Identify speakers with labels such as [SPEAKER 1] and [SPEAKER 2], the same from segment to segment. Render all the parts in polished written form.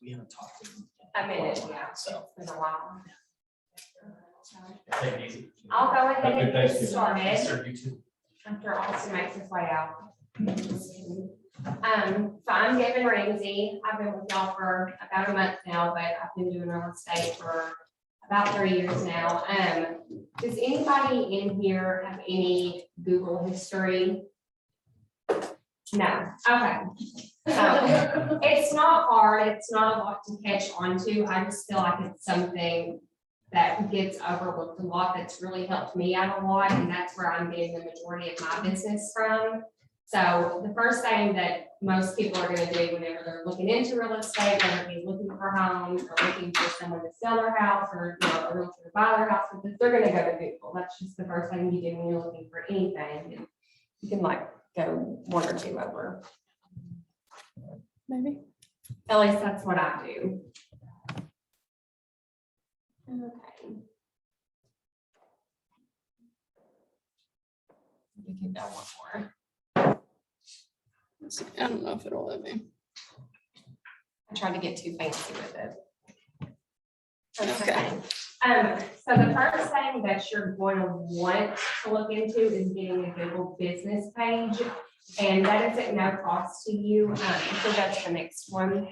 [SPEAKER 1] we haven't talked to them.
[SPEAKER 2] A minute, yeah.
[SPEAKER 1] So.
[SPEAKER 2] It's been a while.
[SPEAKER 3] Take it easy.
[SPEAKER 2] I'll go ahead
[SPEAKER 3] Have a
[SPEAKER 2] and
[SPEAKER 3] good
[SPEAKER 2] get
[SPEAKER 3] Thanksgiving.
[SPEAKER 2] started
[SPEAKER 3] Sir, you too.
[SPEAKER 2] after Austin makes his way out. So I'm Devin Ramsey. I've been with y'all for about a month now, but I've been doing real estate for about 3 years now. Does anybody in here have any Google history? No, okay. So it's not hard, it's not a lot to catch on to. I just feel like it's something that gets overlooked a lot, that's really helped me out a lot, and that's where I'm getting the majority of my business from. So the first thing that most people are gonna do whenever they're looking into real estate, whether it be looking for homes or looking for someone to sell their house or, you know, a realtor to buy their house, they're gonna go to Google. That's just the first thing you do when you're looking for anything. And you can like go one or two over.
[SPEAKER 4] Maybe.
[SPEAKER 2] At least that's what I do. Okay. We can go one more.
[SPEAKER 4] Let's see. I don't know if it'll let me.
[SPEAKER 2] I tried to get too fancy with it.
[SPEAKER 4] Okay.
[SPEAKER 2] So the first thing that you're going to want to look into is getting a Google business page, and that is at no cost to you. So that's the next one.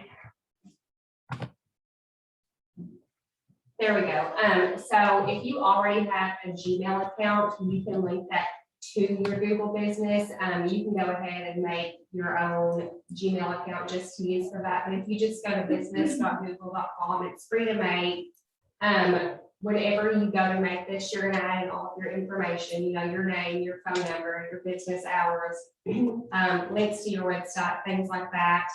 [SPEAKER 2] There we go. So if you already have a Gmail account, you can link that to your Google business. You can go ahead and make your own Gmail account just to use for that. But if you just go to business.google.com, it's free to make. Whenever you go to make this, you're gonna add in all of your information, you know, your name, your phone number, your business hours, links to your website, things like that.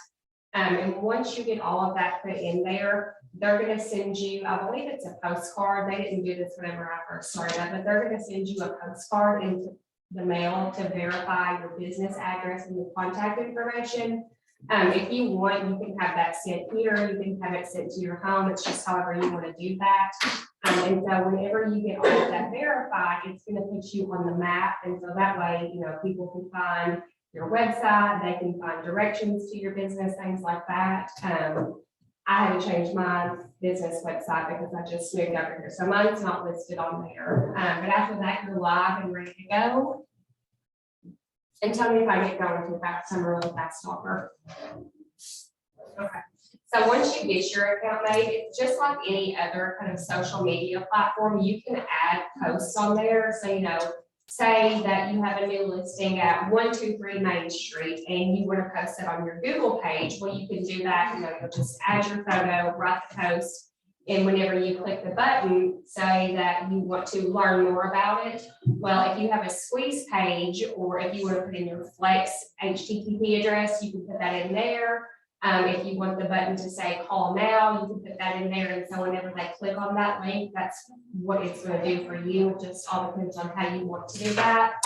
[SPEAKER 2] And once you get all of that put in there, they're gonna send you, I believe it's a postcard. They didn't do this whenever I first started, but they're gonna send you a postcard into the mail to verify your business address and your contact information. If you want, you can have that sent here, you can have it sent to your home. It's just however you want to do that. And so whenever you get all of that verified, it's going to put you on the map. And so that way, you know, people can find your website, they can find directions to your business, things like that. I had to change my business website because I just moved over here. So mine's not listed on there. But after that, you're live and ready to go. And tell me if I get going too fast. I'm a really fast talker. Okay. So once you get your account made, it's just like any other kind of social media platform. You can add posts on there. So, you know, say that you have a new listing at 123 Main Street and you want to post it on your Google page. Well, you can do that. You know, you'll just add your photo, write the post. And whenever you click the button, say that you want to learn more about it. Well, if you have a squeeze page, or if you want to put in your Flex HTTP address, you can put that in there. If you want the button to say call now, you can put that in there. And so whenever they click on that link, that's what it's going to do for you. It just all depends on how you want to do that.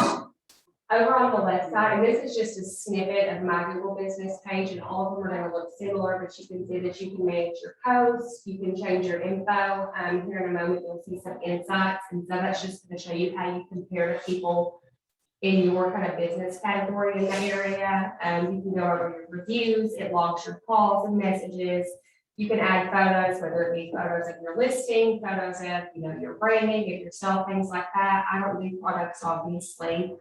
[SPEAKER 2] Over on the left side, and this is just a snippet of my Google business page, and all of them are going to look similar, but you can see that you can manage your posts, you can change your info. Here in a moment, you'll see some insights, and so that's just going to show you how you compare to people in your kind of business category in that area. You can go over your reviews, it logs your calls and messages. You can add photos, whether it be photos of your listing, photos of, you know, your branding, of yourself, things like that. I don't do products, obviously.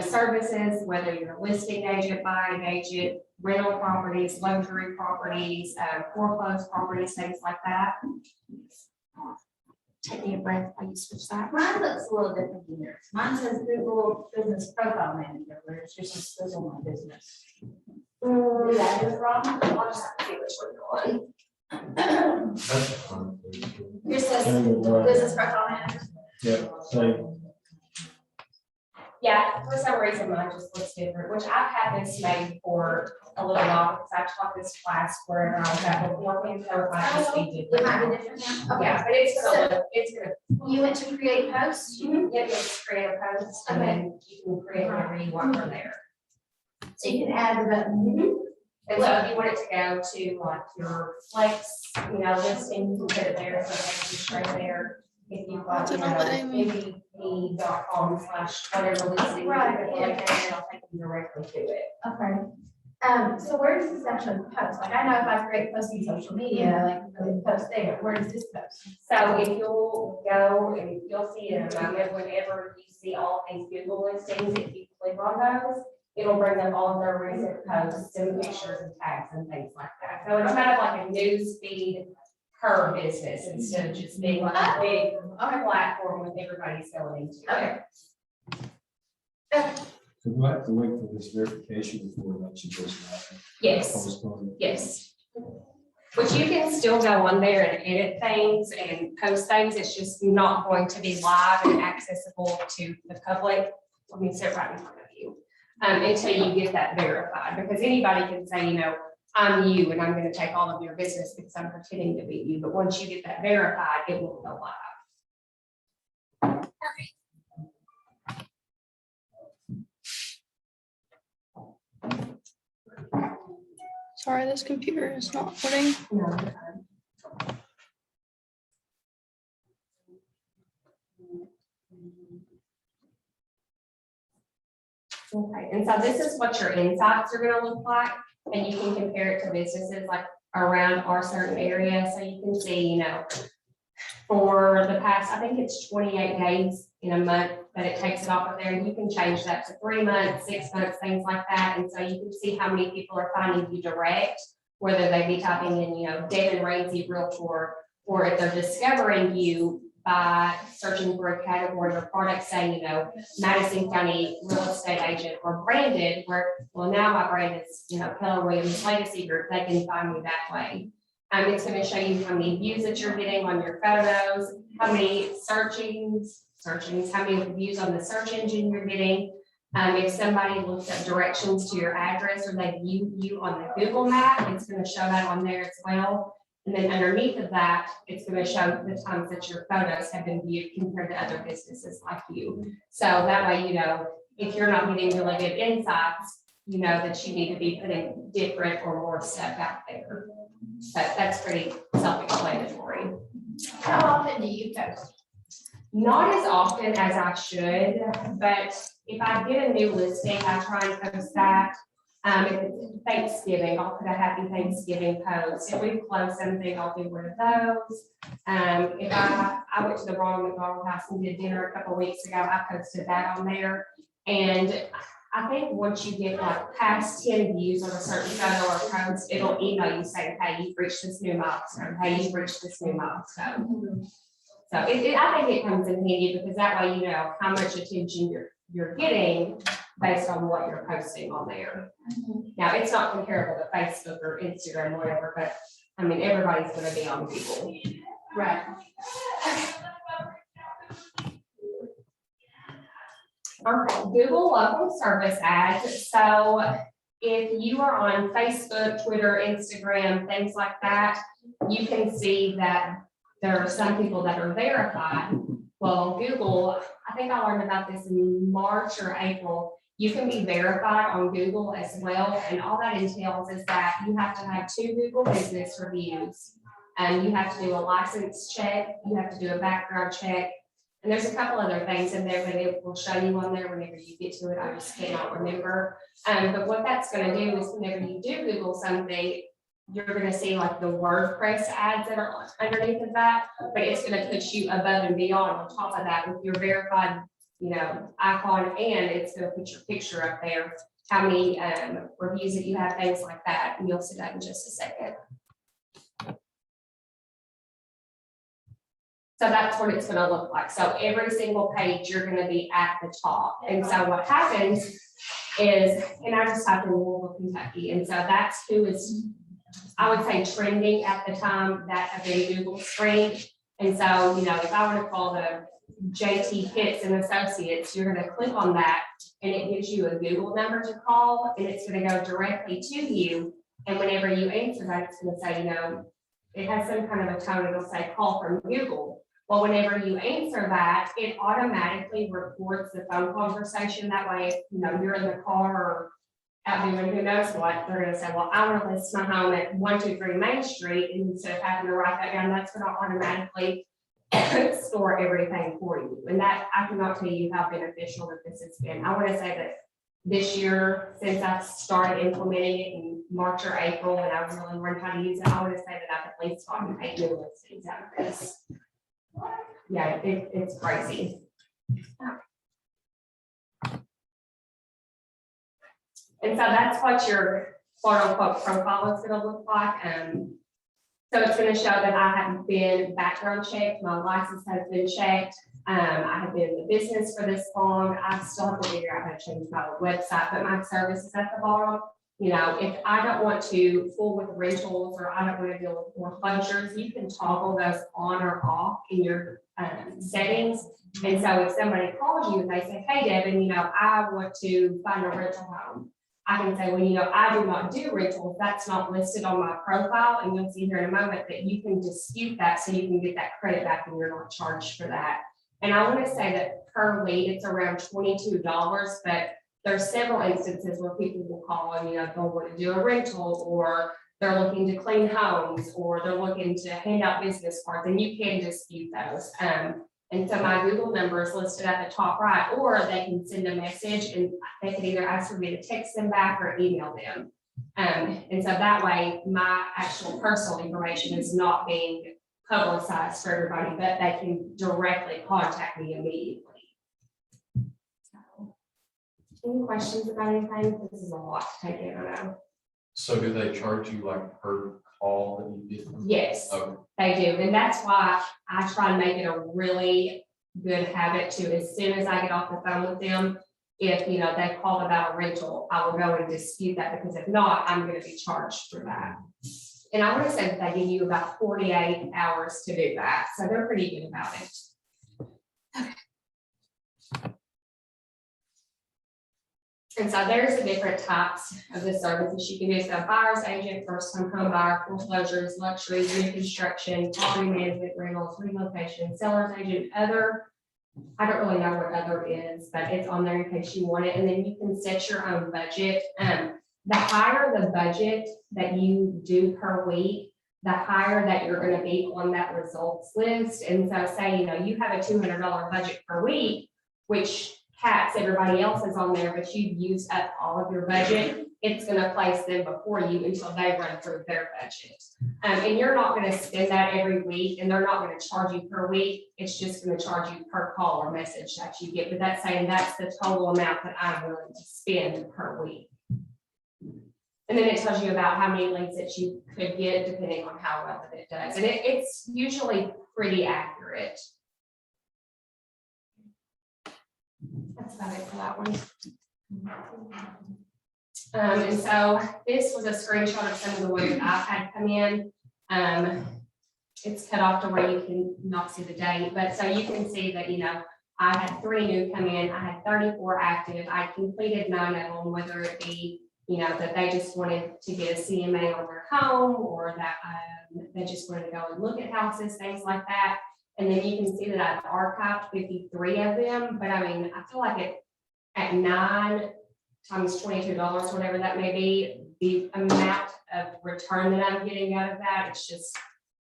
[SPEAKER 2] Services, whether you're a listing agent, buying agent, rental properties, luxury properties, foreclosed properties, things like that. Take a breath while you switch that.
[SPEAKER 5] Mine looks a little different than yours. Mine says Google Business Profile Manager, where it's just a squizzle on business. Is that is wrong?
[SPEAKER 2] I'll just have to see which one you're on.
[SPEAKER 3] That's fine.
[SPEAKER 5] Yours says Business Profile Manager.
[SPEAKER 3] Yeah, same.
[SPEAKER 2] Yeah, for some reason mine just looks different, which I've had this made for a little while because I taught this class wherever I was at before, and so it might just be
[SPEAKER 5] It
[SPEAKER 2] different.
[SPEAKER 5] might be different now.
[SPEAKER 2] Yeah, but it's gonna,
[SPEAKER 5] You went to create posts?
[SPEAKER 2] get this create a post, and then you can create whatever you want from there.
[SPEAKER 5] So you can add the button.
[SPEAKER 2] And so if you want it to go to like your Flex, you know, listing, you can put it there, so it's straight there. If you've got, you know, MVP.com/whatever listing.
[SPEAKER 5] Right,
[SPEAKER 2] you can
[SPEAKER 5] yeah.
[SPEAKER 2] look at it, it'll take you directly to it.
[SPEAKER 5] Okay. So where does this actually post? Like, I know if I create posting social media, like, really post there, where does this post?
[SPEAKER 2] So if you'll go and you'll see in a moment, whenever you see all these Google listings, if you click on those, it'll bring up all of their recent posts and pictures and tags and things like that. So it's kind of like a news feed per business instead of just being like a big platform with everybody's going into it.
[SPEAKER 5] Okay.
[SPEAKER 3] So do I have to wait for this verification before it actually goes live?
[SPEAKER 2] Yes,
[SPEAKER 3] Postpone
[SPEAKER 2] yes. But you can still go on there and edit things and post things. It's just not going to be live and accessible to the public. Let me sit right in front of you. Until you get that verified, because anybody can say, you know, I'm you and I'm going to take all of your business because I'm pretending to be you. But once you get that verified, it will go live.
[SPEAKER 4] Sorry, this computer is not loading.
[SPEAKER 2] No. Okay, and so this is what your insights are gonna look like, and you can compare it to businesses like around our certain area, so you can see, you know, for the past, I think it's 28 days in a month that it takes it off of there, and you can change that to 3 months, 6 months, things like that, and so you can see how many people are finding you direct, whether they be typing in, you know, Devin Ramsey Realtor, or if they're discovering you by searching for a category or product, say, you know, Madison County real estate agent or branded, where, well, now my brand is, you know, Keller Williams Legacy Group, they can find me that way. It's going to show you how many views that you're getting on your photos, how many searchings, how many views on the search engine you're getting. If somebody looks at directions to your address or they view you on the Google map, it's going to show that on there as well. And then underneath of that, it's going to show the times that your photos have been viewed compared to other businesses like you. So that way, you know, if you're not getting really good insights, you know that you need to be putting different or more stuff out there. But that's pretty self-explanatory.
[SPEAKER 5] How often do you post?
[SPEAKER 2] Not as often as I should, but if I get a new listing, I try and post that. If it's Thanksgiving, I'll put a happy Thanksgiving post. If we close something, I'll do one of those. If I went to the Ronald McDonald House and did dinner a couple of weeks ago, I posted that on there. And I think once you get like past 10 views on a certain photo or post, it'll email you saying, hey, you've reached this new milestone. Hey, you've reached this new milestone. So I think it comes in handy because that way you know how much attention you're getting based on what you're posting on there. Now, it's not comparable to Facebook or Instagram or whatever, but I mean, everybody's going to be on Google.
[SPEAKER 5] Right.
[SPEAKER 2] All right, Google local service ads. So if you are on Facebook, Twitter, Instagram, things like that, you can see that there are some people that are verified. Well, Google, I think I learned about this in March or April. You can be verified on Google as well. And all that entails is that you have to have 2 Google business reviews. And you have to do a license check. You have to do a background check. And there's a couple other things in there, but it will show you on there whenever you get to it. I just cannot remember. But what that's going to do is whenever you do Google something, you're going to see like the WordPress ads that are underneath of that, but it's going to put you above and beyond on top of that with your verified, you know, icon, and it's going to put your picture up there, how many reviews that you have, things like that. And you'll see that in just a second. So that's what it's going to look like. So every single page, you're going to be at the top. And so what happens is, and I just typed in Louisville, Kentucky. And so that's who is, I would say, trending at the time that have been Google screen. And so, you know, if I were to call the JT Pitts and Associates, you're going to click on that and it gives you a Google number to call and it's going to go directly to you. And whenever you answer that, it's going to say, you know, it has some kind of a tone, it'll say call from Google. Well, whenever you answer that, it automatically records the phone conversation. That way, if, you know, you're in the car or out doing who knows what, they're going to say, well, I want to list my home at 123 Main Street. And instead of having to write that down, that's going to automatically store everything for you. And that, I cannot tell you how beneficial that this has been. I want to say that this year, since I started implementing it in March or April, and I really learned how to use it, I would say that I've at least gotten 8 new listings out of this. Yeah, it's crazy. And so that's what your quote unquote profile is gonna look like. So it's gonna show that I have been background checked, my license has been checked. I have been in the business for this long. I still have to figure out how to change my website, but my service is at the bottom. You know, if I don't want to fool with rentals or I don't want to deal with foreclosures, you can toggle those on or off in your settings. And so if somebody calls you and they say, hey, Devin, you know, I want to find a rental home, I can say, well, you know, I do not do rentals. That's not listed on my profile. And you'll see here in a moment that you can dispute that so you can get that credit back and you're not charged for that. And I want to say that per lead, it's around $22, but there's several instances where people will call and, you know, they'll want to do a rental, or they're looking to clean homes, or they're looking to hand out business cards, and you can dispute those. And so my Google number is listed at the top right, or they can send a message and they can either ask for me to text them back or email them. And so that way my actual personal information is not being publicized for everybody, but they can directly contact me immediately. So, any questions about anything? This is a lot to take in, I know.
[SPEAKER 1] So do they charge you like per call that you get?
[SPEAKER 2] Yes,
[SPEAKER 1] Okay.
[SPEAKER 2] they do. And that's why I try and make it a really good habit to, as soon as I get off the phone with them, if, you know, they called about a rental, I will go and dispute that, because if not, I'm going to be charged for that. And I want to say that they give you about 48 hours to do that. So they're pretty good about it. And so there's the different types of the services you can do. So buyer's agent, first time home buyer, foreclosures, luxury, new construction, property management, rentals, relocation, seller's agent, other. I don't really know what other is, but it's on there in case you want it. And then you can set your own budget. The higher the budget that you do per week, the higher that you're going to be on that results list. And so say, you know, you have a $200 budget per week, which caps everybody else is on there, but you've used up all of your budget, it's going to place them before you until they run through their budget. And you're not going to spend that every week, and they're not going to charge you per week. It's just going to charge you per call or message that you get. But that's saying that's the total amount that I'm willing to spend per week. And then it tells you about how many leads that you could get depending on how well it does. And it's usually pretty accurate. That's about it for that one. And so this was a screenshot of some of the ones that I've had come in. It's cut off to where you can not see the date, but so you can see that, you know, I had 3 new come in, I had 34 active, I completed 9 of them, whether it be, you know, that they just wanted to get a CMA on their home, or that they just wanted to go and look at houses, things like that. And then you can see that I've archived 53 of them, but I mean, I feel like it at 9 times $22, whatever that may be, the amount of return that I'm getting out of that,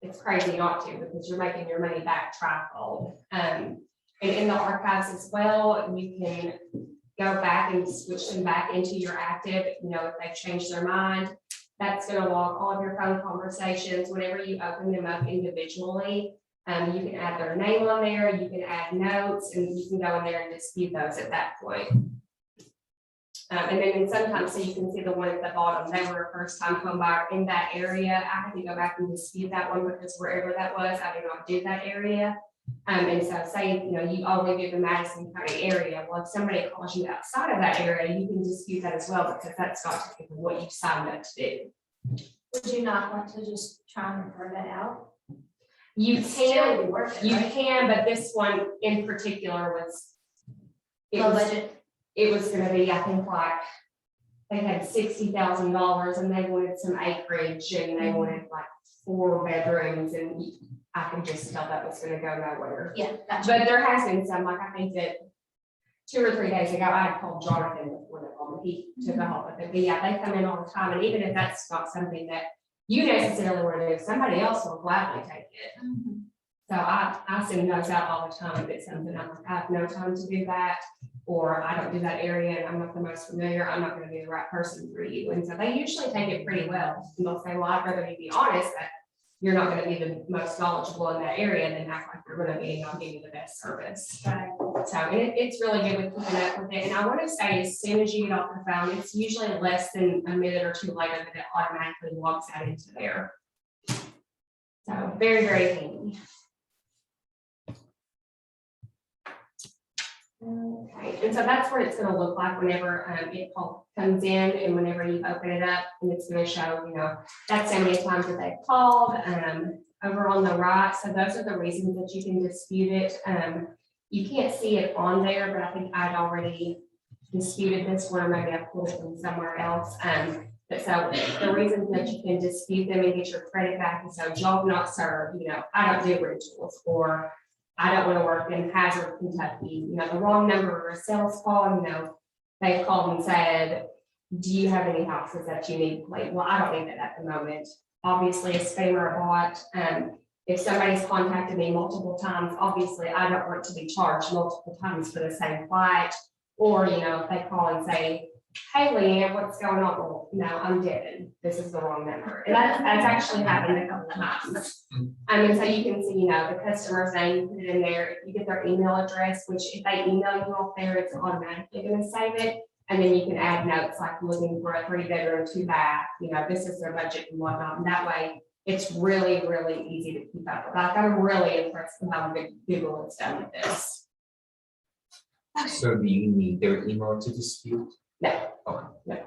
[SPEAKER 2] it's crazy not to, because you're making your money back trifold. And in the archives as well, you can go back and switch them back into your active, you know, if they've changed their mind. That's going to log all of your phone conversations whenever you open them up individually. You can add their name on there, you can add notes, and you can go in there and dispute those at that point. And then sometimes, so you can see the one at the bottom, they were a first time home buyer in that area. I had to go back and dispute that one, because wherever that was, I do not do that area. And so say, you know, you only do the Madison County area. Well, if somebody calls you outside of that area, you can dispute that as well, because that's not typically what you signed up to do.
[SPEAKER 5] Would you not want to just try and refer that out?
[SPEAKER 2] You
[SPEAKER 5] It's still
[SPEAKER 2] can,
[SPEAKER 5] worth it,
[SPEAKER 2] you
[SPEAKER 5] right?
[SPEAKER 2] can, but this one in particular was,
[SPEAKER 5] Low budget.
[SPEAKER 2] it was gonna be, I think, like, they had $60,000 and they wanted some acreage and they wanted like 4 bedrooms, and I could just tell that was gonna go nowhere.
[SPEAKER 5] Yeah, gotcha.
[SPEAKER 2] But there has been some, like, I think that 2 or 3 days ago, I had called Jonathan before the call, and he took a hold of it. But yeah, they come in all the time, and even if that's not something that you necessarily want to do, somebody else will gladly take it.
[SPEAKER 5] Mhm.
[SPEAKER 2] So I send those out all the time if it's something I'm like, I have no time to do that. or I don't do that area and I'm not the most familiar, I'm not gonna be the right person for you. And so they usually take it pretty well. And they'll say, well, I'd rather you be honest that you're not gonna be the most knowledgeable in that area than act like you're gonna be, and I'll give you the best service.
[SPEAKER 5] Right.
[SPEAKER 2] So it's really good with keeping up with it. And I want to say, as soon as you get off the phone, it's usually less than a minute or two later that it automatically logs out into there. So very, very handy. Okay, and so that's what it's going to look like whenever it comes in and whenever you open it up, and it's going to show, you know, that's how many times that they've called over on the right. So those are the reasons that you can dispute it. You can't see it on there, but I think I'd already disputed this one, maybe I pulled it from somewhere else. But so the reasons that you can dispute them and get your credit back is so job not served, you know, I don't do rentals, or I don't want to work in Hazard, Kentucky, you know, the wrong number or a sales call, you know, they've called and said, do you have any houses that you need played? Well, I don't need that at the moment. Obviously, a spam or a bot. If somebody's contacted me multiple times, obviously I don't want to be charged multiple times for the same flight. Or, you know, if they call and say, hey, Leanne, what's going on? Well, no, I'm Devin. This is the wrong number. And that's actually happened a couple of times. And so you can see, you know, the customer's name, you put it in there. If you get their email address, which if they email you off there, it's automatically going to save it. And then you can add notes like looking for a 3-bedroom, 2-bath, you know, this is their budget and whatnot. And that way it's really, really easy to keep up with. Like, I'm really impressed with how good Google has done with this.
[SPEAKER 6] So do you need their email to dispute?
[SPEAKER 2] No.
[SPEAKER 6] Okay.
[SPEAKER 2] No.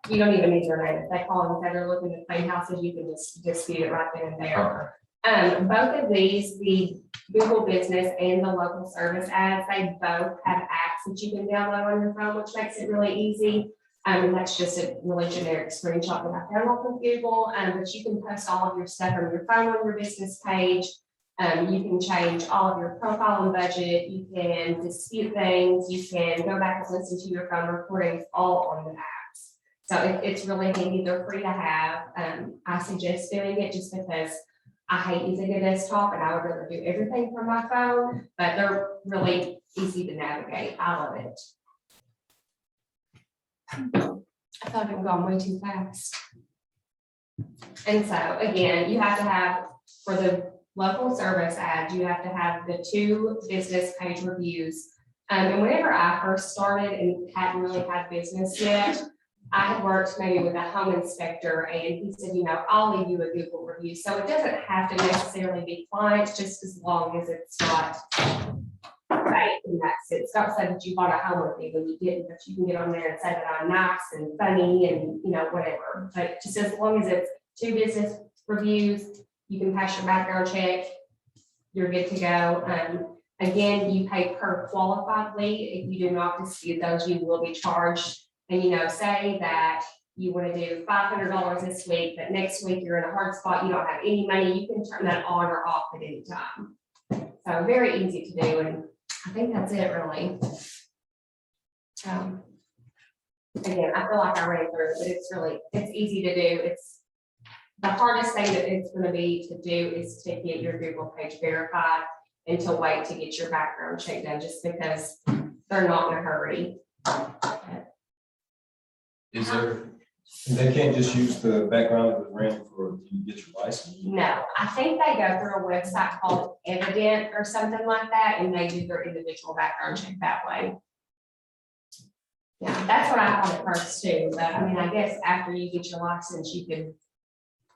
[SPEAKER 2] You don't even need their name. If they call and say they're looking at plain houses, you can just dispute it right then and there.
[SPEAKER 6] Okay.
[SPEAKER 2] Both of these, the Google Business and the local service ads, they both have apps that you can download on your phone, which makes it really easy. And that's just a really generic screenshot that I found off of Google. But you can post all of your stuff on your phone on your business page. You can change all of your profile and budget. You can dispute things. You can go back and listen to your phone recordings all on the apps. So it's really handy. They're free to have. I suggest doing it just because I hate using a desktop and I would rather do everything from my phone, but they're really easy to navigate. I love it. I thought it was going way too fast. And so again, you have to have, for the local service ads, you have to have the 2 business page reviews. And whenever I first started and hadn't really had business yet, I had worked maybe with a home inspector and he said, you know, I'll leave you a Google review. So it doesn't have to necessarily be clients, just as long as it's not right in that sense. Don't say that you bought a home with me when you didn't, but you can get on there and say that I'm nice and funny and, you know, whatever. But just as long as it's 2 business reviews, you can pass your background check, you're good to go. Again, you pay per qualified lead. If you do not dispute those, you will be charged. And, you know, say that you want to do $500 this week, but next week you're in a hard spot, you don't have any money, you can turn that on or off at any time. So very easy to do, and I think that's it really. Again, I feel like I ran through it, but it's easy to do. It's the hardest thing that it's going to be to do is to get your Google page verified and to wait to get your background check done, just because they're not in a hurry.
[SPEAKER 1] Is there,
[SPEAKER 3] And they can't just use the background that was ran for you to get your license.
[SPEAKER 2] No, I think they go through a website called Evident or something like that, and they do their individual background check that way. Yeah, that's what I thought at first too, but I mean, I guess after you get your license, you could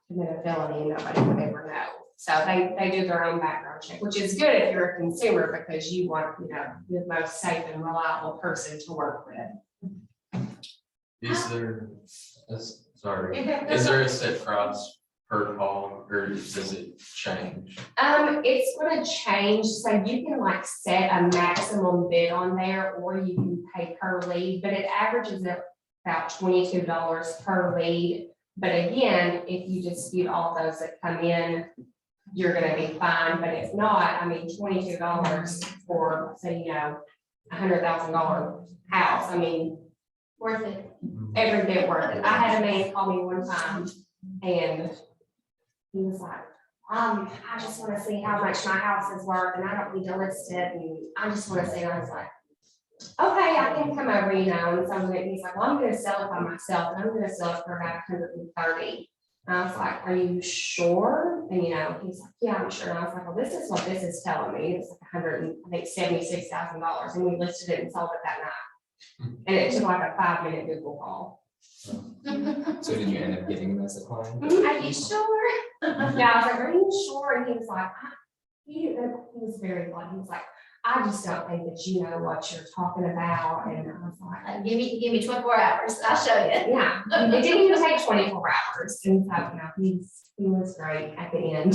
[SPEAKER 2] commit a felony and nobody would ever know. So they do their own background check, which is good if you're a consumer because you want, you know, the most safe and reliable person to work with.
[SPEAKER 1] is there, sorry,
[SPEAKER 2] Okay.
[SPEAKER 1] is there a set price per call or does it change?
[SPEAKER 2] It's gonna change, so you can like set a maximum bid on there, or you can pay per lead, but it averages at about $22 per lead. But again, if you dispute all those that come in, you're gonna be fine, but if not, I mean, $22 for, say, you know, $100,000 house, I mean, worth it, every bit worth it. I had a man call me one time and he was like, I just want to see how much my house is worth and I don't need to list it. And I just want to see, and I was like, okay, I can come over, you know, and some of it, he's like, well, I'm gonna sell it by myself, and I'm gonna sell it for about 130. And I was like, are you sure? And, you know, he's like, yeah, I'm sure. And I was like, well, this is what this is telling me. It's like $176,000, and we listed it and sold it that night. And it took like a 5-minute Google call.
[SPEAKER 6] So did you end up getting him as a client?
[SPEAKER 2] Are you sure? Yeah, I was like, are you sure? And he was like, he was very blunt. He was like, I just don't think that you know what you're talking about. And I was like,
[SPEAKER 5] Give me 24 hours, I'll show you.
[SPEAKER 2] yeah, it didn't even take 24 hours. And so, you know, he was great at the end.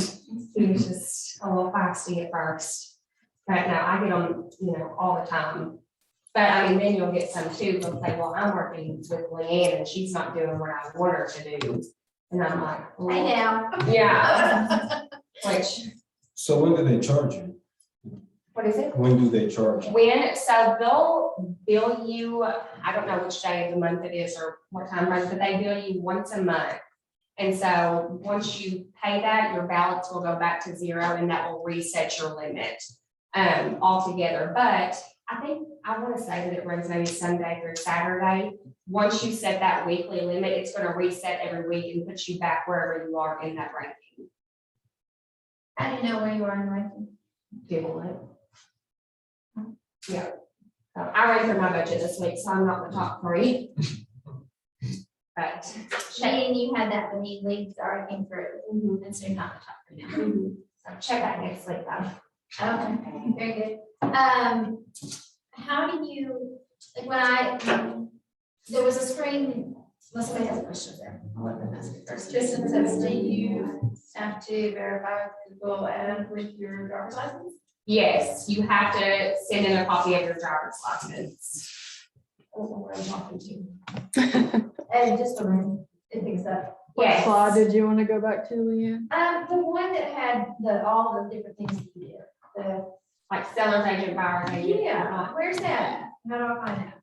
[SPEAKER 2] He was just a little feisty at first. But no, I get them, you know, all the time. But I mean, then you'll get some too, they'll say, well, I'm working with Leanne and she's not doing what I want her to do. And I'm like, well,
[SPEAKER 5] Hey now.
[SPEAKER 2] yeah. Which,
[SPEAKER 3] So when do they charge you?
[SPEAKER 2] what is it?
[SPEAKER 3] When do they charge you?
[SPEAKER 2] So they'll bill you, I don't know which day of the month it is or what time, but they bill you once a month. And so once you pay that, your balance will go back to 0 and that will reset your limit altogether. But I think, I want to say that it runs maybe Sunday through Saturday. Once you set that weekly limit, it's going to reset every week and put you back wherever you are in that ranking.
[SPEAKER 5] How do you know where you are in the ranking?
[SPEAKER 2] Google it. Yeah. So I ran through my budget this week, so I'm not the top 3. But
[SPEAKER 5] Me and you had that when the leagues already came through, and so you're not the top right now.
[SPEAKER 2] so check that next week though.
[SPEAKER 5] Okay, very good. How do you, like when there was a screen, unless somebody has a question there. I'll let them ask it first. Tristan says, do you have to verify Google and with your driver's license?
[SPEAKER 2] Yes, you have to send in a copy of your driver's license. I don't know where I'm talking to.
[SPEAKER 5] And just a room, it picks up.
[SPEAKER 2] Yes.
[SPEAKER 4] Slide did you want to go back to, Leanne?
[SPEAKER 5] The one that had all the different things that you did, the,
[SPEAKER 2] Like seller's agent, buyer's agent.
[SPEAKER 5] yeah, where's that? How do I find that?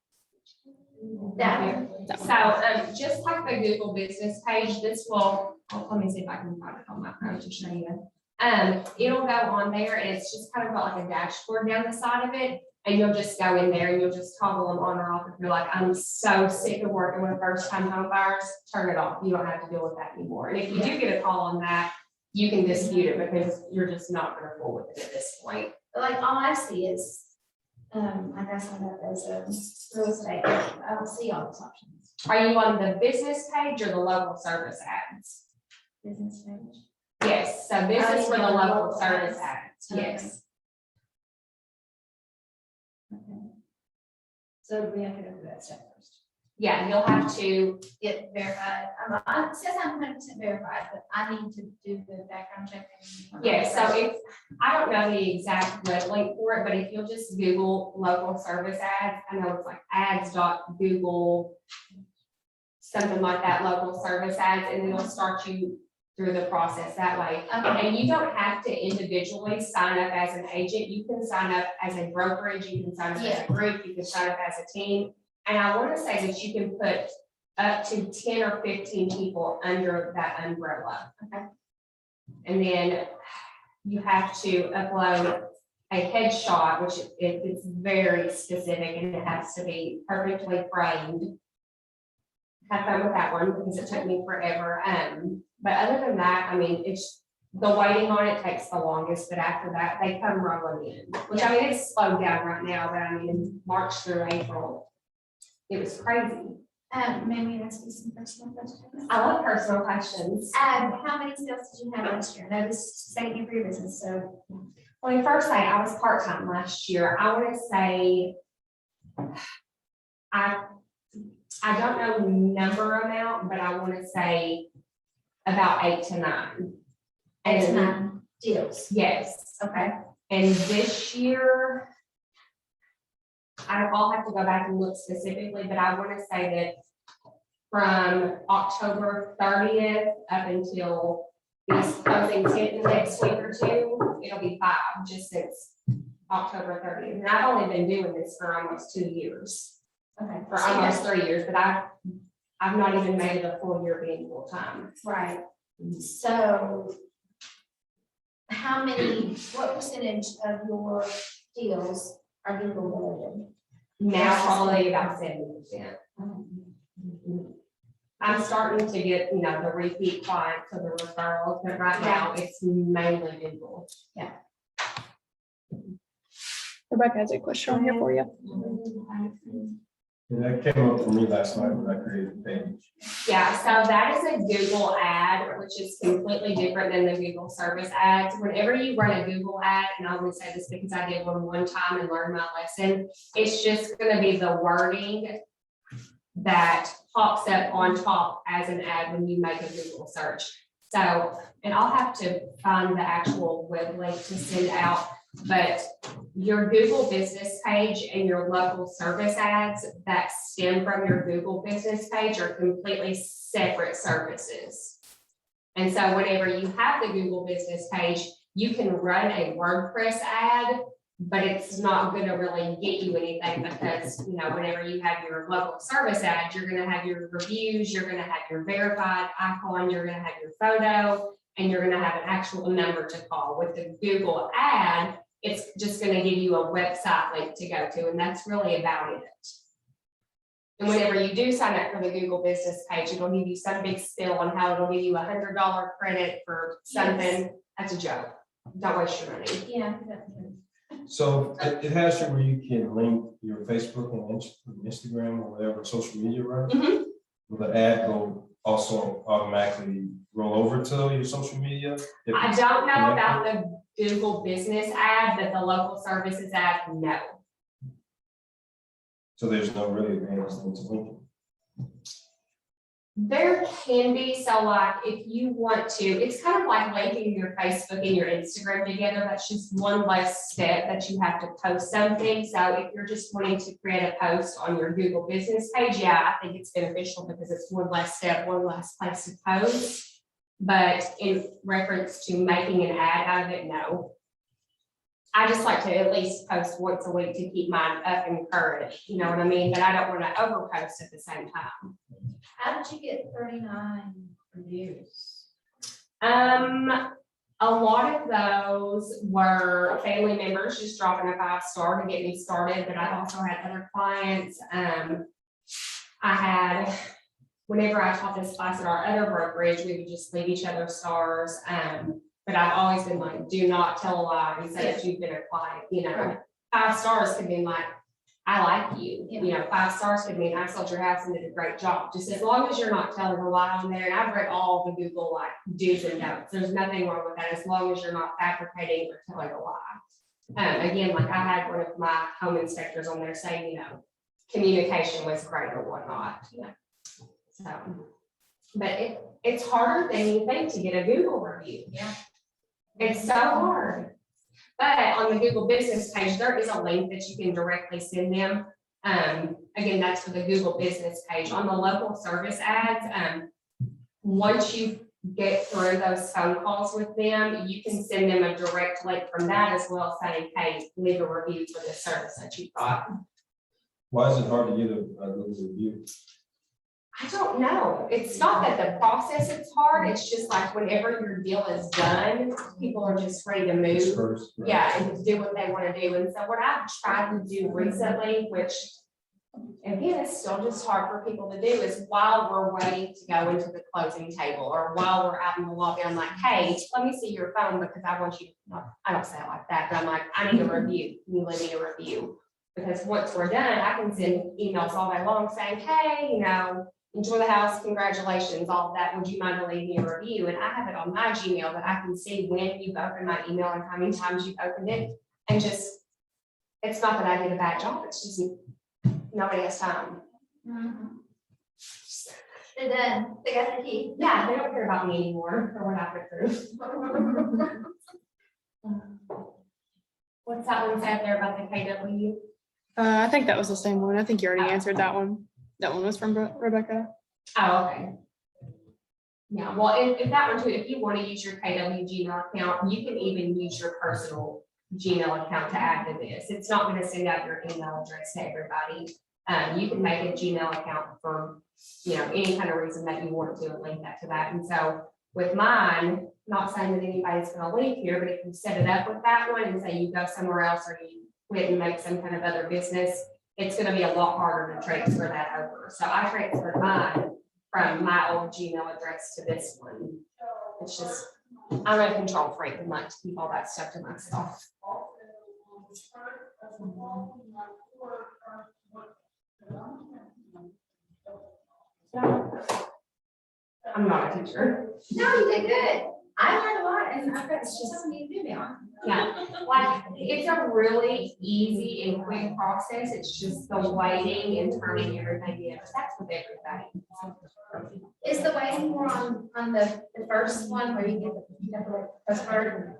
[SPEAKER 5] That one.
[SPEAKER 2] So, just like the Google business page, this will, let me see if I can find it on my phone to show you. It'll go on there and it's just kind of got like a dashboard down the side of it. And you'll just go in there and you'll just toggle them on or off. If you're like, I'm so sick of working with first time home buyers, turn it off. You don't have to deal with that anymore. And if you do get a call on that, you can dispute it because you're just not gonna fool with it at this point.
[SPEAKER 5] But like all I see is, I guess I'm up as a real estate, I don't see all those options.
[SPEAKER 2] Are you on the business page or the local service ads?
[SPEAKER 5] Business page.
[SPEAKER 2] Yes, so this is for the local service ads,
[SPEAKER 5] Okay.
[SPEAKER 2] yes.
[SPEAKER 5] Okay. So we have to go through that step first.
[SPEAKER 2] Yeah, you'll have to,
[SPEAKER 5] Get verified. It says I'm 100% verified, but I need to do the background check.
[SPEAKER 2] yes, so if, I don't know the exact web link for it, but if you'll just Google local service ads, I know it's like ads.google, something like that, local service ads, and it'll start you through the process that way.
[SPEAKER 5] Okay.
[SPEAKER 2] And you don't have to individually sign up as an agent. You can sign up as a brokerage, you can sign up as a group, you can sign up as a team. And I want to say that you can put up to 10 or 15 people under that umbrella.
[SPEAKER 5] Okay.
[SPEAKER 2] And then you have to upload a headshot, which it's very specific and it has to be perfectly framed. Have fun with that one because it took me forever. But other than that, I mean, it's the waiting on it takes the longest, but after that, they come rolling in. Which I mean, it's slowed down right now, but I mean, in March through April, it was crazy.
[SPEAKER 5] Maybe ask you some personal questions.
[SPEAKER 2] I love personal questions.
[SPEAKER 5] How many sales did you have last year? I was second year for your business, so.
[SPEAKER 2] Well, the first thing, I was part-time last year. I want to say, I don't know number amount, but I want to say about 8 to 9.
[SPEAKER 5] 8 to 9 deals.
[SPEAKER 2] Yes.
[SPEAKER 5] Okay.
[SPEAKER 2] And this year, I'll have to go back and look specifically, but I want to say that from October 30th up until this closing 10th next week or 2, it'll be 5 just since October 30th. And I've only been doing this for almost 2 years,
[SPEAKER 5] Okay.
[SPEAKER 2] for almost 3 years, but I've not even made it a full year being full time.
[SPEAKER 5] Right. So what percentage of your deals are Google related?
[SPEAKER 2] Now probably about 70%. I'm starting to get, the repeat clients or the referrals, but right now it's mainly Google.
[SPEAKER 4] Rebecca has a question on here for you.
[SPEAKER 3] And that came up for me last night when I created the page.
[SPEAKER 2] Yeah, so that is a Google ad, which is completely different than the Google service ads. Whenever you run a Google ad, and I will say this because I did one time and learned my lesson, it's just gonna be the wording that pops up on top as an ad when you make a Google search. So, and I'll have to find the actual web link to send out, but your Google business page and your local service ads that stem from your Google business page are completely separate services. And so whenever you have the Google business page, you can run a WordPress ad, but it's not going to really get you anything because, whenever you have your local service ad, you're going to have your reviews, you're going to have your verified icon, you're going to have your photo, and you're going to have an actual number to call. With the Google ad, it's just going to give you a website link to go to, and that's really about it. And whenever you do sign up for the Google business page, it'll give you some big spill on how it'll give you $100 credit for something.
[SPEAKER 5] Yes.
[SPEAKER 2] That's a joke. Don't waste your money.
[SPEAKER 5] Yeah.
[SPEAKER 3] So it has you where you can link your Facebook and Instagram or whatever social media, right?
[SPEAKER 2] Mhm.
[SPEAKER 3] Will the ad go also automatically roll over to your social media? If
[SPEAKER 2] I
[SPEAKER 3] it's
[SPEAKER 2] don't know
[SPEAKER 3] connected?
[SPEAKER 2] about the Google business ad, but the local services ad, no.
[SPEAKER 3] So there's no really advantage to linking.
[SPEAKER 2] There can be, so like, if you want to, it's kind of like linking your Facebook and your Instagram together. That's just one less step that you have to post something. So if you're just wanting to create a post on your Google business page, yeah, I think it's beneficial because it's one less step, one less place to post. But in reference to making an ad out of it, no. I just like to at least post once a week to keep mine up and current, you know what I mean? But I don't want to overpost at the same time.
[SPEAKER 5] How did you get 39 reviews?
[SPEAKER 2] A lot of those were family members just dropping a 5-star to get me started, but I also had other clients. I had, whenever I taught this class at our other brokerage, we would just leave each other stars. But I've always been like, do not tell a lie and say that you've been a client,
[SPEAKER 5] Right.
[SPEAKER 2] 5 stars could mean like, I like you,
[SPEAKER 5] Yeah.
[SPEAKER 2] 5 stars could mean I sold your house and did a great job. Just as long as you're not telling a lie on there, and I've read all the Google like do's and don'ts. There's nothing wrong with that as long as you're not fabricating or telling a lie. Again, like I had one of my home inspectors on there saying, communication was great or whatnot. So, but it's harder than you think to get a Google review.
[SPEAKER 5] Yeah.
[SPEAKER 2] It's so hard. But on the Google business page, there is a link that you can directly send them. Again, that's for the Google business page. On the local service ads, once you get through those phone calls with them, you can send them a direct link from that as well, saying, hey, leave a review for the service that you got.
[SPEAKER 3] Why is it hard to get a Google review?
[SPEAKER 2] I don't know. It's not that the process is hard. It's just like whenever your deal is done, people are just ready to move.
[SPEAKER 3] It's first, right?
[SPEAKER 2] Yeah, and do what they want to do. And so what I've tried to do recently, which again, is still just hard for people to do, is while we're waiting to go into the closing table or while we're out in the lobby, I'm like, hey, let me see your phone because I want you to, I don't say it like that, but I'm like, I need a review. Can you leave me a review? Because once we're done, I can send emails all day long saying, hey, enjoy the house, congratulations, all of that. Would you mind to leave me a review? And I have it on my Gmail that I can see when you've opened my email and how many times you've opened it. And just, it's not that I did a bad job, it's just nobody has time.
[SPEAKER 5] They're done. They got their key.
[SPEAKER 2] Yeah, they don't care about me anymore for what I put through. What's that one said there about the KW?
[SPEAKER 4] I think that was the same one. I think you already answered that one. That one was from Rebecca.
[SPEAKER 2] Oh, okay. Yeah, well, if that one too, if you want to use your KW Gmail account, you can even use your personal Gmail account to add to this. It's not going to send out your email address to everybody. You can make a Gmail account for, any kind of reason that you want to and link that to that. And so with mine, not saying that anybody's going to link here, but if you set it up with that one and say you go somewhere else or you quit and make some kind of other business, it's gonna be a lot harder to transfer that over. So I transferred mine from my old Gmail address to this one. It's just, I'm a control freak and like to keep all that stuff to myself. I'm not a teacher.
[SPEAKER 5] No, you did good. I learned a lot and I've got just something to do now.
[SPEAKER 2] Yeah, like, it's a really easy and quick process. It's just the waiting and turning everything in. That's with everything.
[SPEAKER 5] Is the waiting more on the first one where you get the first part?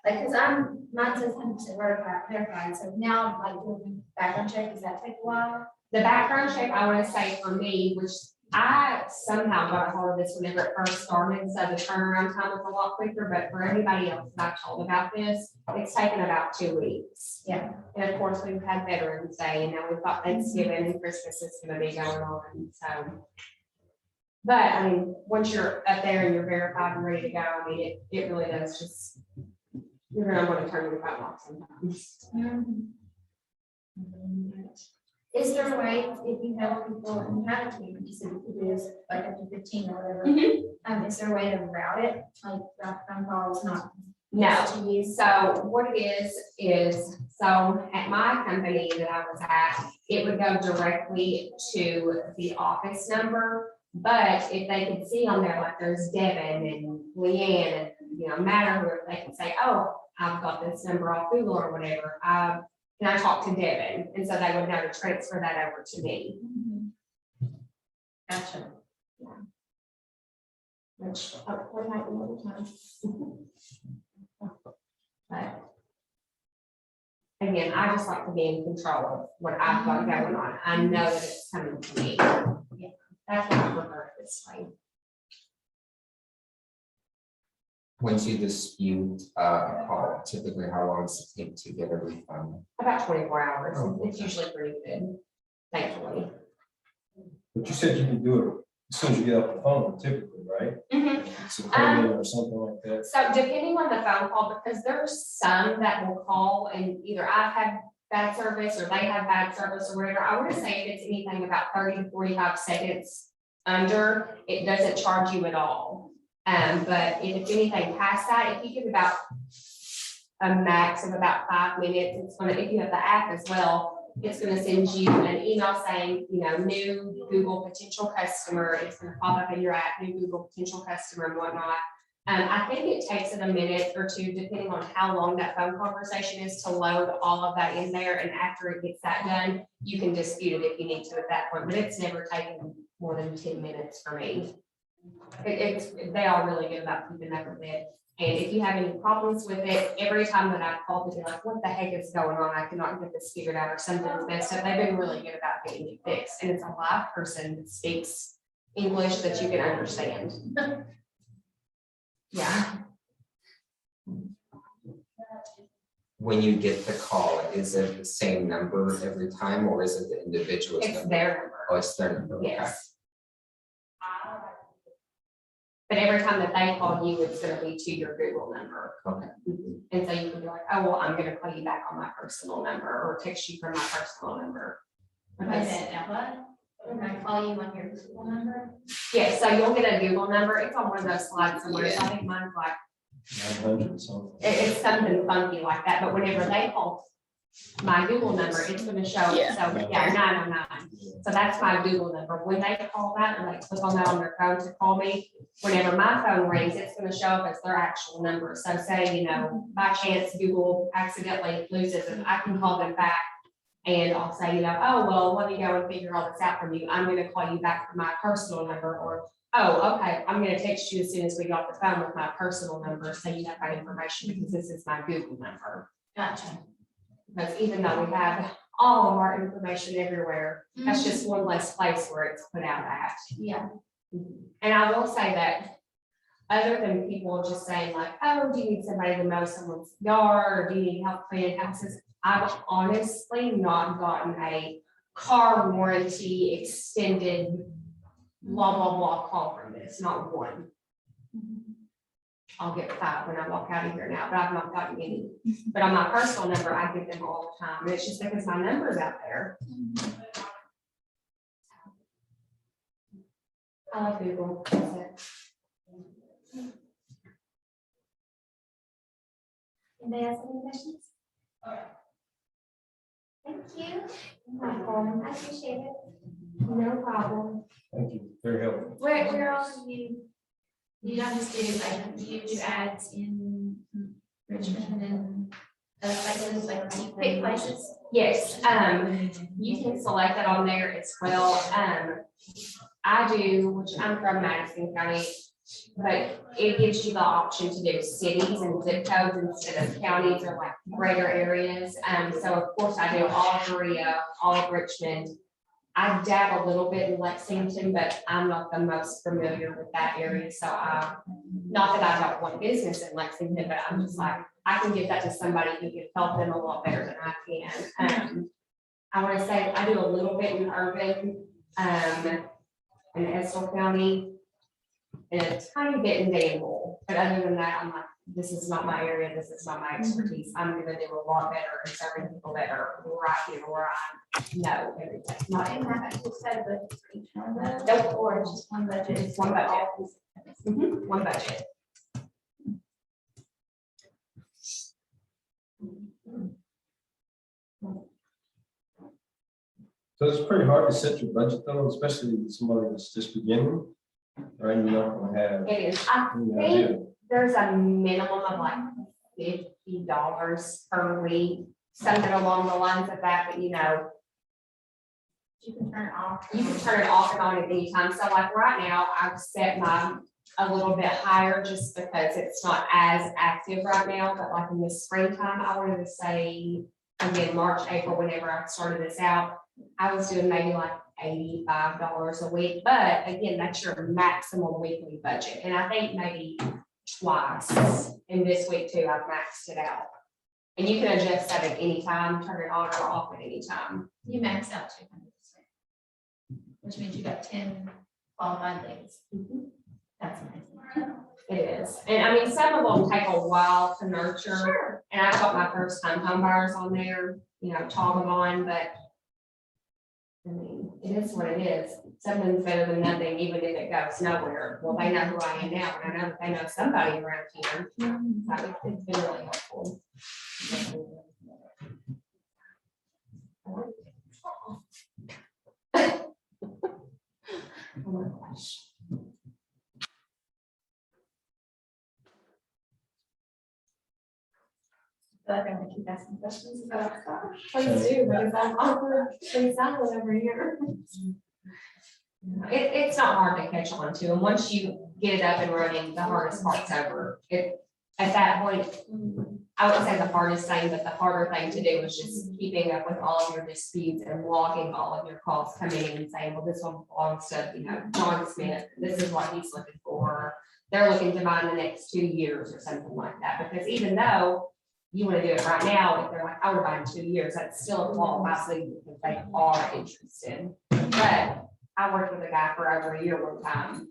[SPEAKER 5] Like, cause mine says 100% verified, so now I'm like doing background check, does that take a while?
[SPEAKER 2] The background check, I want to say for me, which I somehow got a hold of this whenever it first started, so the turnaround time was a lot quicker, but for anybody else that I told about this, it's taken about 2 weeks.
[SPEAKER 5] Yeah.
[SPEAKER 2] And of course, we've had Veterans Day, and now we've got Thanksgiving and Christmas is gonna be going on, so. But I mean, once you're up there and you're verified and ready to go, I mean, it really does just, you're gonna want to turn your phone off sometimes.
[SPEAKER 5] Is there a way, if you have people and you have a team, you said it is like up to 15 or whatever, is there a way to route it, like route phone calls, not?
[SPEAKER 2] No.
[SPEAKER 5] To use?
[SPEAKER 2] So what it is, so at my company that I was at, it would go directly to the office number. But if they could see on there, like there's Devin and Leanne and, Matter, where they can say, oh, I've got this number off Google or whatever, can I talk to Devin? And so they would know to transfer that over to me.
[SPEAKER 5] Gotcha.
[SPEAKER 2] Which, what might be another time. But again, I just like to be in control of what I've got going on. I know that it's coming to me. Yeah, that's why I prefer it this way.
[SPEAKER 6] Once you dispute a call, typically how long does it take to get a refund?
[SPEAKER 2] About 24 hours.
[SPEAKER 6] Oh,
[SPEAKER 2] It's usually pretty good, thankfully.
[SPEAKER 3] But you said you can do it as soon as you get off the phone, typically, right? It's a payment or something like that.
[SPEAKER 2] So depending on the phone call, because there's some that will call and either I've had bad service or they have bad service or whatever. I want to say if it's anything about 30 to 45 seconds under, it doesn't charge you at all. But if it's anything past that, if you give about a max of about 5 minutes, it's gonna, if you have the app as well, it's gonna send you an email saying, new Google potential customer. It's gonna pop up in your app, new Google potential customer and whatnot. I think it takes it a minute or two, depending on how long that phone conversation is, to load all of that in there. And after it gets that done, you can dispute it if you need to at that point, but it's never taken more than 10 minutes for me. They are really good about keeping up with it. And if you have any problems with it, every time that I've called to be like, what the heck is going on? I cannot get this figured out or something's messed up. They've been really good about getting it fixed. And it's a live person that speaks English that you can understand. Yeah.
[SPEAKER 6] When you get the call, is it the same number every time or is it the individual's
[SPEAKER 2] It's
[SPEAKER 6] number?
[SPEAKER 2] their number.
[SPEAKER 6] Oh, it's their number. Okay.
[SPEAKER 2] Yes. But every time that they call you, it's gonna be to your Google number.
[SPEAKER 6] Okay.
[SPEAKER 2] And so you can be like, oh, well, I'm gonna call you back on my personal number or text you from my personal number.
[SPEAKER 5] Wait a minute, now what? Can I call you on your Google number?
[SPEAKER 2] Yeah, so you'll get a Google number. It's on one of those slides somewhere. So I think mine's like,
[SPEAKER 3] 900 something.
[SPEAKER 2] it's something funky like that, but whenever they call my Google number, it's gonna show,
[SPEAKER 4] Yeah.
[SPEAKER 2] so, 909. So that's my Google number. When they call that or they click on that on their phone to call me, whenever my phone rings, it's gonna show up as their actual number. So say, by chance Google accidentally loses it, I can call them back and I'll say, oh, well, let me go and figure all this out from you. I'm gonna call you back from my personal number, or, oh, okay, I'm gonna text you as soon as we get off the phone with my personal number, so you have that information because this is my Google number.
[SPEAKER 5] Gotcha.
[SPEAKER 2] Because even though we have all of our information everywhere, that's just one less place where it's put out at.
[SPEAKER 5] Yeah.
[SPEAKER 2] And I will say that other than people just saying like, oh, do you need somebody to mow someone's yard, or do you need help cleaning houses? I've honestly not gotten a car warranty extended blah, blah, blah call from this, not one. I'll get 5 when I walk out of here now, but I've not gotten any. But on my personal number, I get them all the time, and it's just because my number's out there. I love Google. That's it.
[SPEAKER 5] Anybody else have any questions? Thank you. I appreciate it.
[SPEAKER 2] No problem.
[SPEAKER 3] Thank you, very helpful.
[SPEAKER 5] Where else do you don't just do, like, do you do ads in Richmond and other places, like, do you pick places?
[SPEAKER 2] Yes, you can select it on there as well. I do, which I'm from Madison County, but it gives you the option to do cities and zip codes instead of counties or like greater areas. So of course I do all of Berea, all of Richmond. I dab a little bit in Lexington, but I'm not the most familiar with that area, so not that I don't want business in Lexington, but I'm just like, I can give that to somebody who can help them a lot better than I can. I want to say I do a little bit in urban, in Estill County, and a tiny bit in Danville, but other than that, I'm like, this is not my area, this is not my expertise. I'm gonna do a lot better in serving people that are right here where I know everything. Not
[SPEAKER 5] And
[SPEAKER 2] in
[SPEAKER 5] have you set a budget for each one of those?
[SPEAKER 2] Nope.
[SPEAKER 5] Or just one budget?
[SPEAKER 2] Just one budget. One budget.
[SPEAKER 3] So it's pretty hard to set your budget though, especially with somebody that's just beginning. Right, you're not gonna have
[SPEAKER 2] It is, I
[SPEAKER 3] any
[SPEAKER 2] think
[SPEAKER 3] idea.
[SPEAKER 2] there's a minimum of like $50 per week, something along the lines of that, but you know,
[SPEAKER 5] You can turn it off.
[SPEAKER 2] you can turn it off and on at any time. So like right now, I've set mine a little bit higher just because it's not as active right now, but like in the springtime, I wanted to say, again, March, April, whenever I started this out, I was doing maybe like $85 a week, but again, that's your maximum weekly budget. And I think maybe twice in this week too, I've maxed it out. And you can adjust that at any time, turn it on or off at any time.
[SPEAKER 5] You max out 200%, which means you got 10 qualified leads. That's amazing.
[SPEAKER 2] It is. And I mean, some of them take a while to nurture.
[SPEAKER 5] Sure.
[SPEAKER 2] And I've got my first time home buyers on there, you know, toggle on, but I mean, it is what it is. Something's better than nothing, even if it goes nowhere. Well, they know who I am now, and I know that they know somebody around here. So it's been really helpful. Oh my gosh.
[SPEAKER 5] I feel like I'm gonna keep asking questions about stuff.
[SPEAKER 2] Please do, because I'm awkward, pretty silent over here. It's not hard to catch on to, and once you get it up and running, the hardest part's over. At that point, I wouldn't say the hardest thing, but the harder thing to do is just keeping up with all of your disputes and logging all of your calls coming in and saying, well, this one belongs to, you know, John Smith, this is what he's looking for. They're looking to buy in the next 2 years or something like that, because even though you want to do it right now, if they're like, I would buy in 2 years, that's still a qualified lead if they are interested. But I worked with a guy for over a year one time,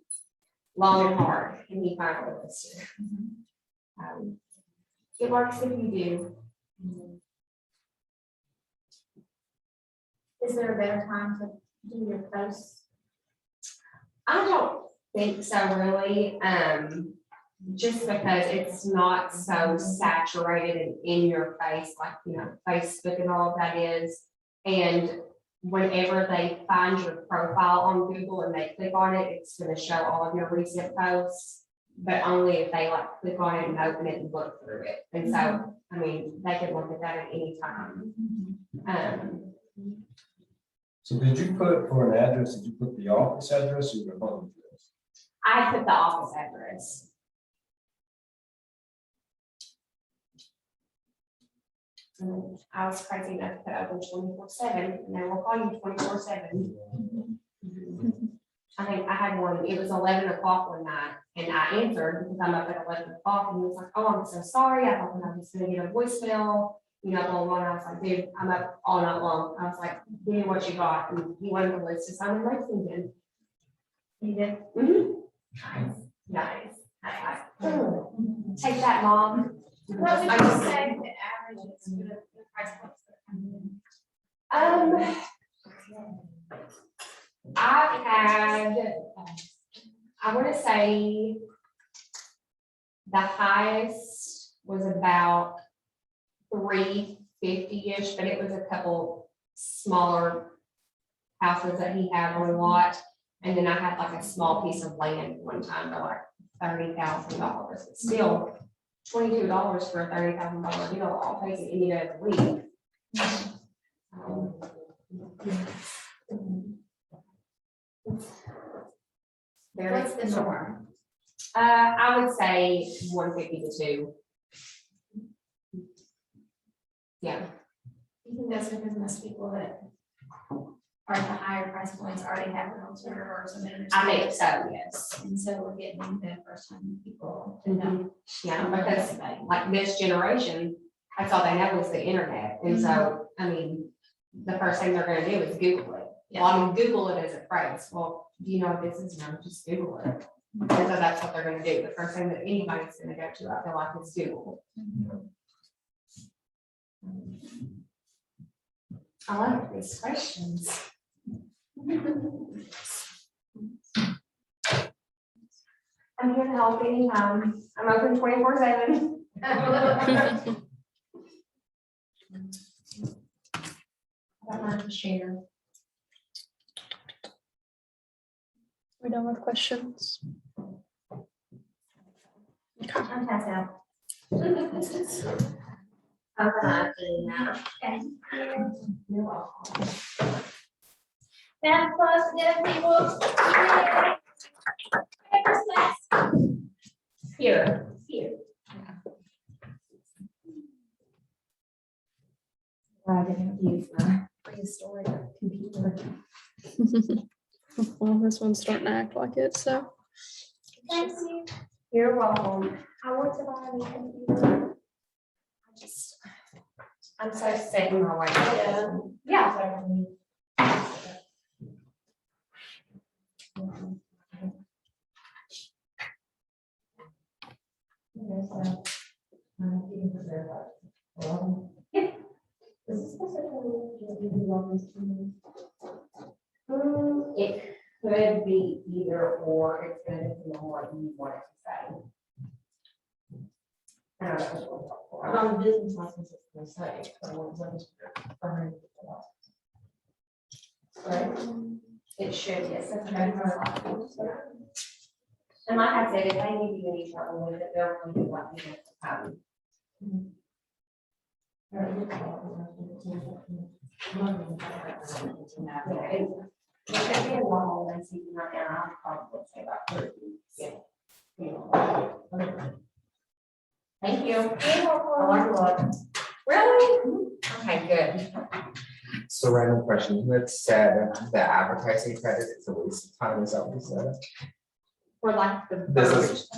[SPEAKER 2] long and hard, and he finally listed. It works if you do.
[SPEAKER 5] Is there a better time to do your posts?
[SPEAKER 2] I don't think so really, just because it's not so saturated and in your face, like, you know, Facebook and all of that is. And whenever they find your profile on Google and they click on it, it's gonna show all of your recent posts. But only if they like click on it and open it and look through it. And so, I mean, they can look at that at any time.
[SPEAKER 3] So did you put for an address, did you put the office address or your home address?
[SPEAKER 2] I put the office address. I was crazy enough to put open 24/7, and they will call you 24/7. I think I had one, it was 11 o'clock one night, and I answered because I'm up at 11 o'clock, and he was like, oh, I'm so sorry, I thought I was gonna get a voicemail, you know, blah, blah, blah. I was like, dude, I'm up all night long. I was like, give me what you got, and he wanted to list his own in Lexington.
[SPEAKER 5] You did?
[SPEAKER 2] Mhm. Nice. I Take that, Mom.
[SPEAKER 5] What would you say the average is for the price points that are coming in?
[SPEAKER 2] I've had, I want to say the highest was about 350-ish, but it was a couple smaller houses that he had on a lot. And then I had like a small piece of land one time for like $30,000. It's still $22 for a $30,000 deal. I'll take it any day of the week.
[SPEAKER 5] What's the norm?
[SPEAKER 2] I would say 150 to 2. Yeah,
[SPEAKER 5] You think that's because most people that are at the higher price points already have an alternative or some.
[SPEAKER 2] I think so, yes.
[SPEAKER 5] And so we're getting the first time people to know.
[SPEAKER 2] Yeah, because like this generation, that's all they know is the internet. And so, I mean, the first thing they're gonna do is Google it. Well, I mean, Google it as a phrase. Well, do you know what this is? No, just Google it. And so that's what they're gonna do. The first thing that anybody's gonna go to, I feel like, is Google. I like these questions. I'm here to help anytime. I'm open 24/7. Got mine to share.
[SPEAKER 4] We're done with questions.
[SPEAKER 5] I'm passed out.
[SPEAKER 2] I'm not doing that.
[SPEAKER 5] Okay.
[SPEAKER 2] You're welcome.
[SPEAKER 5] Now, plus, the people. Papers, please.
[SPEAKER 2] Here. I didn't use my prehistoric computer.
[SPEAKER 4] Well, this one's starting to act like it, so.
[SPEAKER 5] Thank you.
[SPEAKER 2] You're welcome. I want to buy a new computer. I'm so sick in my way. Yeah. It could be either or, it's gonna depend on what you want it to say. I don't know.
[SPEAKER 7] On the business license, it's gonna say,
[SPEAKER 2] Right? It should, yes, that's okay. And like I said, if they need you any trouble with it, they'll really let me know. It should be a long one, see, right now, I'll probably say about 30. Yeah. Thank you. I like a lot. Really? Okay, good.
[SPEAKER 6] So random question, you had said the advertising credit is a waste of time, is that what you said?
[SPEAKER 2] For like the.
[SPEAKER 6] This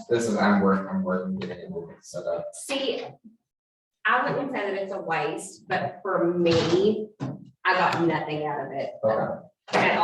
[SPEAKER 6] is, I'm working, getting it set up.
[SPEAKER 2] See, I wouldn't say that it's a waste, but for me, I got nothing out of it
[SPEAKER 6] Okay.
[SPEAKER 2] at all.